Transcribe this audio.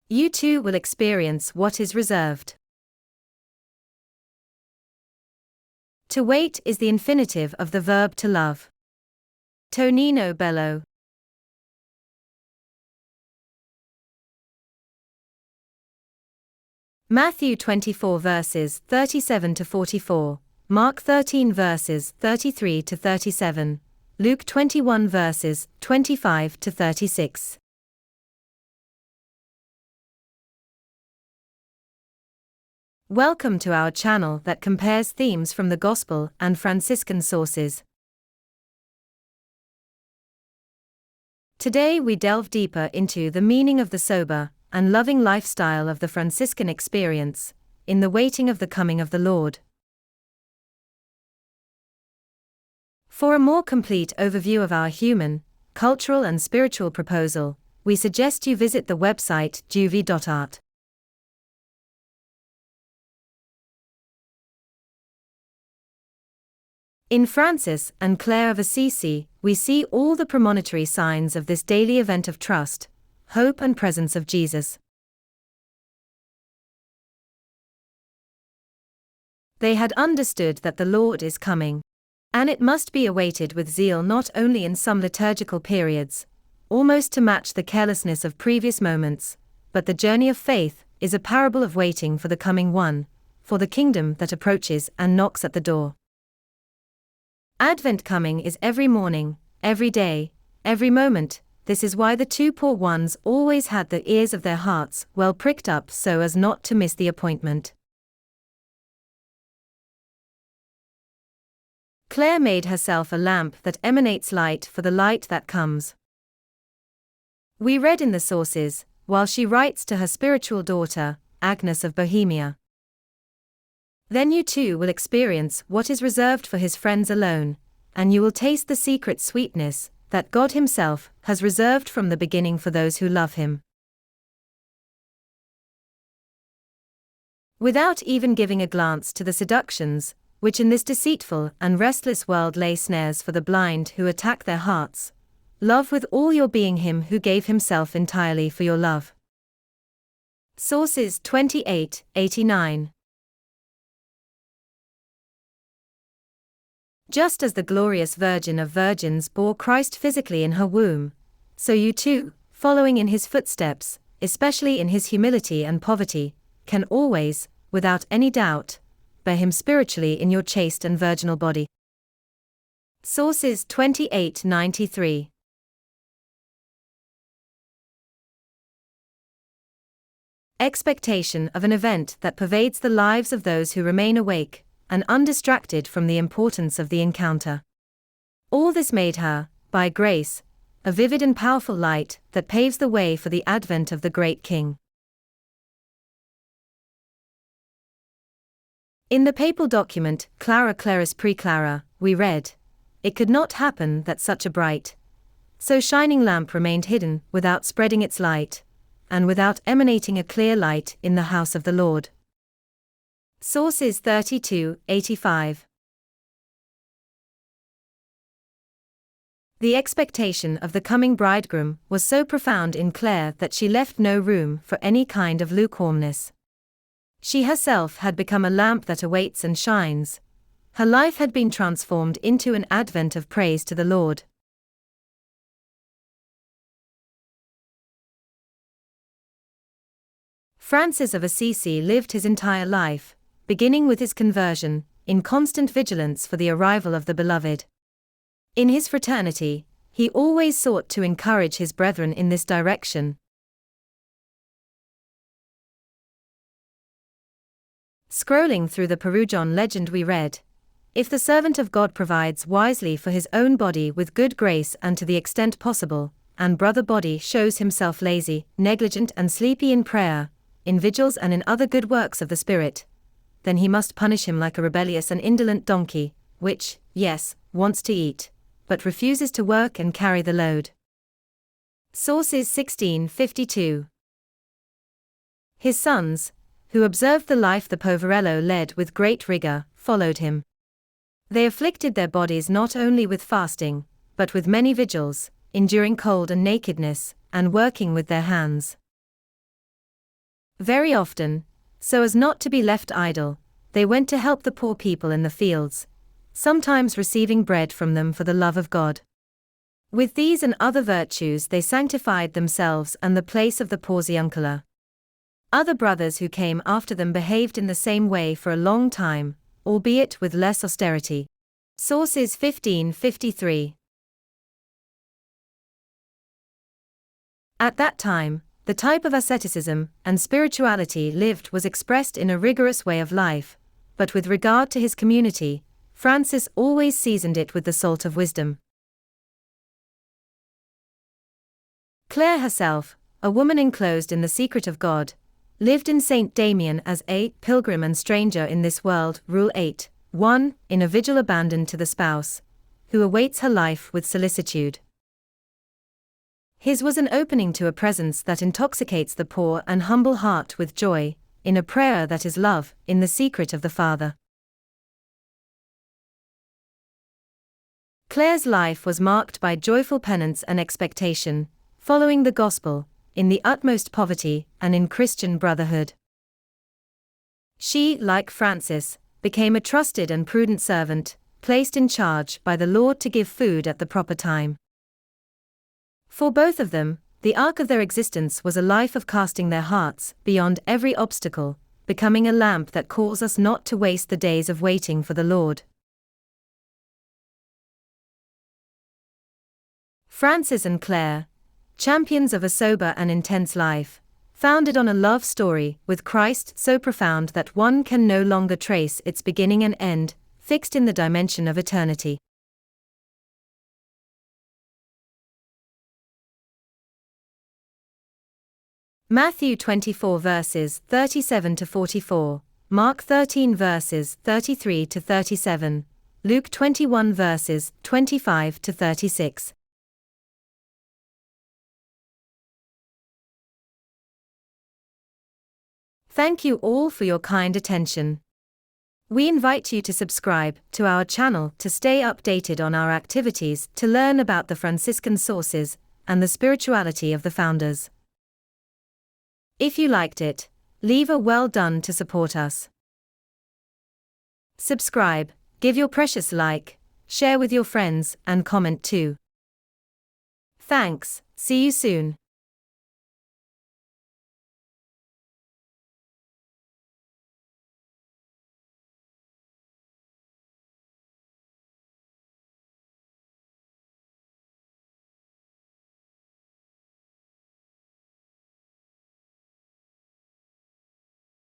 You too will experience what is reserved. To wait is the infinitive of the verb to love. Tonino bello. Matthew 24 verses 37 to 44, Mark 13 verses 33 to 37, Luke 21 verses 25 to 36. Welcome to our channel that compares themes from the Gospel and Franciscan Sources. Today we delve deeper into the meaning of the sober and loving lifestyle of the Franciscan experience, in the waiting of the coming of the Lord. For a more complete overview of our human, cultural and spiritual proposal, we suggest you visit the website juvie.art. In Francis and Clare of Assisi, we see all the premonitory signs of this daily event of trust, hope and presence of Jesus. They had understood that the Lord is coming, and it must be awaited with zeal not only in some liturgical periods, almost to match the carelessness of previous moments, but the journey of faith is a parable of waiting for the coming one, for the kingdom that approaches and knocks at the door. Advent coming is every morning, every day, every moment. This is why the two poor ones always had the ears of their hearts well pricked up so as not to miss the appointment. Clare made herself a lamp that emanates light for the light that comes. We read in the sources, while she writes to her spiritual daughter, Agnes of Bohemia. Then you too will experience what is reserved for his friends alone, and you will taste the secret sweetness that God Himself has reserved from the beginning for those who love Him. Without even giving a glance to the seductions, which in this deceitful and restless world lay snares for the blind who attack their hearts, love with all your being Him who gave Himself entirely for your love. Sources 28:89. Just as the glorious Virgin of Virgins bore Christ physically in her womb, so you too, following in His footsteps, especially in His humility and poverty, can always, without any doubt, bear Him spiritually in your chaste and virginal body. Sources 28:93. Expectation of an event that pervades the lives of those who remain awake and undistracted from the importance of the encounter. All this made her, by grace, a vivid and powerful light that paves the way for the advent of the great King. In the papal document Clara Claris Praeclara, we read, "It could not happen that such a bright, so shining lamp remained hidden without spreading its light, and without emanating a clear light in the house of the Lord." Sources 32:85. The expectation of the coming bridegroom was so profound in Clare that she left no room for any kind of lukewarmness. She herself had become a lamp that awaits and shines. Her life had been transformed into an advent of praise to the Lord. Francis of Assisi lived his entire life, beginning with his conversion, in constant vigilance for the arrival of the Beloved. In his fraternity, he always sought to encourage his brethren in this direction. Scrolling through the Perugian legend we read, "If the servant of God provides wisely for his own body with good grace and to the extent possible, and brother body shows himself lazy, negligent and sleepy in prayer, in vigils and in other good works of the Spirit, then he must punish him like a rebellious and indolent donkey, which, yes, wants to eat, but refuses to work and carry the load." Sources 1652. His sons, who observed the life the poverello led with great rigor, followed him. They afflicted their bodies not only with fasting, but with many vigils, enduring cold and nakedness, and working with their hands. Very often, so as not to be left idle, they went to help the poor people in the fields, sometimes receiving bread from them for the love of God. With these and other virtues they sanctified themselves and the place of the Porciuncula. Other brothers who came after them behaved in the same way for a long time, albeit with less austerity. Sources 1553. At that time, the type of asceticism and spirituality lived was expressed in a rigorous way of life, but with regard to his community, Francis always seasoned it with the salt of wisdom. Clare herself, a woman enclosed in the secret of God, lived in St. Damien as a pilgrim and stranger in this world. Rule 8, 1, in a vigil abandoned to the spouse, who awaits her life with solicitude. His was an opening to a presence that intoxicates the poor and humble heart with joy, in a prayer that is love, in the secret of the Father. Clare's life was marked by joyful penance and expectation, following the gospel, in the utmost poverty and in Christian brotherhood. She, like Francis, became a trusted and prudent servant, placed in charge by the Lord to give food at the proper time. For both of them, the arc of their existence was a life of casting their hearts beyond every obstacle, becoming a lamp that calls us not to waste the days of waiting for the Lord. Francis and Clare, champions of a sober and intense life, founded on a love story with Christ so profound that one can no longer trace its beginning and end, fixed in the dimension of eternity. Matthew 24 verses 37 to 44, Mark 13 verses 33 to 37, Luke 21 verses 25 to 36. Thank you all for your kind attention. We invite you to subscribe to our channel to stay updated on our activities, to learn about the Franciscan sources and the spirituality of the founders. If you liked it, leave a well done to support us. Subscribe, give your precious like, share with your friends, and comment too. Thanks, see you soon.